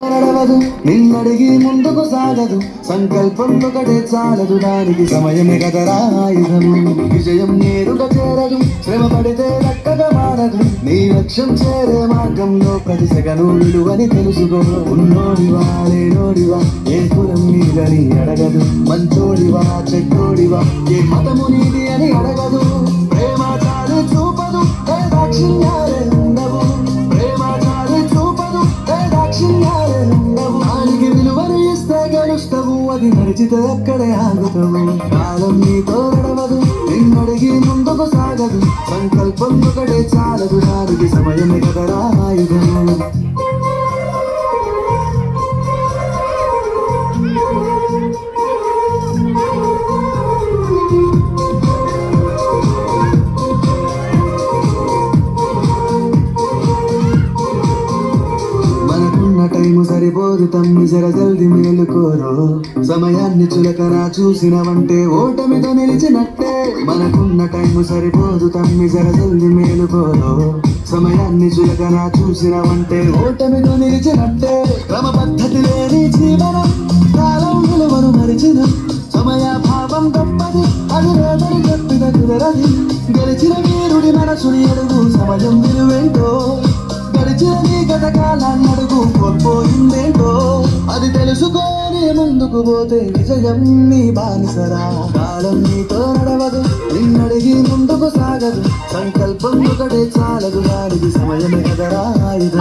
నడవదు నిన్నడిగి ముందుకు సాగదు సంకల్పం ఒకటే చాలదు దానికి సమయమే కదరా ఆయుధము విజయం నేరుగా చేరదు శ్రమ పడితే దక్కగా మారదు నీ లక్ష్యం చేరే మార్గంలో ప్రతి సెకను విలువని తెలుసుకో ఉన్నోడివా లేనోడివా ఏ కులం నీదని అడగదు మంచోడివా చెడ్డోడివా ఏ మతము నీది అని అడగదు ప్రేమ చాలు చూపదు ఏ దాక్షిణ్యాలే ఉండవు ప్రేమ చాలు చూపదు ఏ దాక్షిణ్యాలే ఉండవు దానికి విలువను ఇస్తే గెలుస్తావు అది మరిచితే అక్కడే ఆగుతావు కాలం నీతో నడవదు నిన్నడిగి ముందుకు సాగదు సంకల్పం ఒకటే చాలదు దానికి సమయమే కదరా ఆయుధము టైము సరిపోదు తమ్మి జర జల్ది మేలుకోరో సమయాన్ని చులకనా చూసినవంటే ఓటమితో నిలిచినట్టే మనకున్న టైము సరిపోదు తమ్మి జర జల్ది మేలుకోరో సమయాన్ని చులకనా చూసినవంటే ఓటమితో నిలిచినట్టే క్రమ పద్ధతి లేని జీవనం కాలం విలువను మరిచిన సమయాభావం తప్పది అది రేపటి చెప్పిన కుదరది గెలిచిన వీరుడి మనసుని అడుగు సమయం విలువేంటో గడిచిన నీ గత కాలాన్ని అడుగు కోల్పోయిందేంటో అది తెలుసుకొని ముందుకు పోతే విజయం నీ బానిసరా కాలం నీతో నడవదు నిన్నడిగి ముందుకు సాగదు సంకల్పం ఒకటే చాలదు దానికి సమయమే కదరా ఆయుధం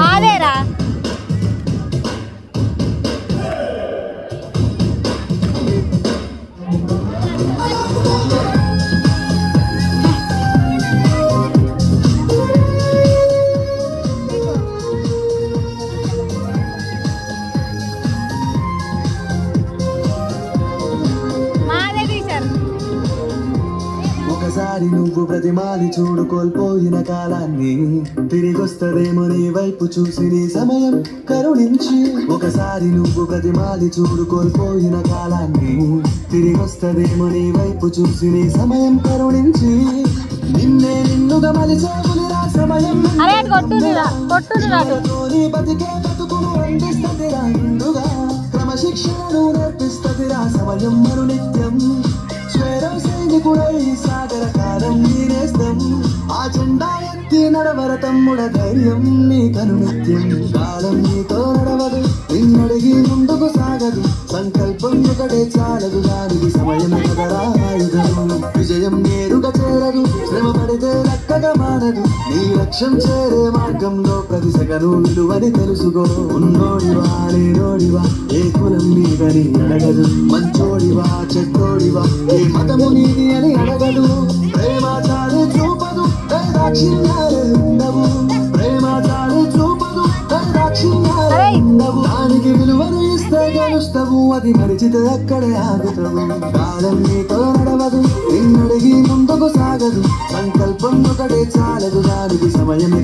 ఒకసారి నువ్వు ప్రతిమాని చూడు కోల్పోయిన కాలాన్ని తిరిగొస్తదేమో నీ వైపు చూసి నీ సమయం కరుణించి ఒకసారి నువ్వు ప్రతిమాని చూడు కోల్పోయిన కాలాన్ని తిరిగొస్తదేమో నీ వైపు చూసి నీ సమయం కరుణించి నిన్నే నిన్నుగా మలిచేవులిరా సమయం బతికే బతుకును అందిస్తదిరా నిండుగా క్రమశిక్షణను నేర్పిస్తదిరా సమయం మరునిత్యం స్వేరం సైనికుడై సాగర కాలం నీనేస్తం ఆ జెండా ఎత్తి నడవర తమ్ముడ ధైర్యం నీ కనునిత్యం కాలం నీతో నడవదు నిన్నడిగి ముందుకు సాగదు సంకల్పం ఒకటే చాలదు దానికి సమయం కదరా ఆయుధము విజయం నేరుగా చేరదు శ్రమ పడితే దక్కగా మారదు నీ లక్ష్యం చేరే మార్గంలో ప్రతి సెకను విలువని తెలుసుకో ఉన్నోడివా లేనోడివా ఏ కులం నీదని అడగదు మంచోడివా చెడ్డోడివా ఏ మతము నీది అని అడగదు ప్రేమ చాలు చూపదు దాక్షిణ్యాలే ఉండవు ప్రేమ చాలు చూపదు దాక్షిణ్యాలే ఉండవు దానికి విలువను ఇస్తే గెలుస్తావు అది మరిచితే అక్కడే ఆగుతావు కాలం నీతో నడవదు నిన్నడిగి ముందుకు సాగదు సంకల్పం ఒకటే చాలదు దానికి సమయమే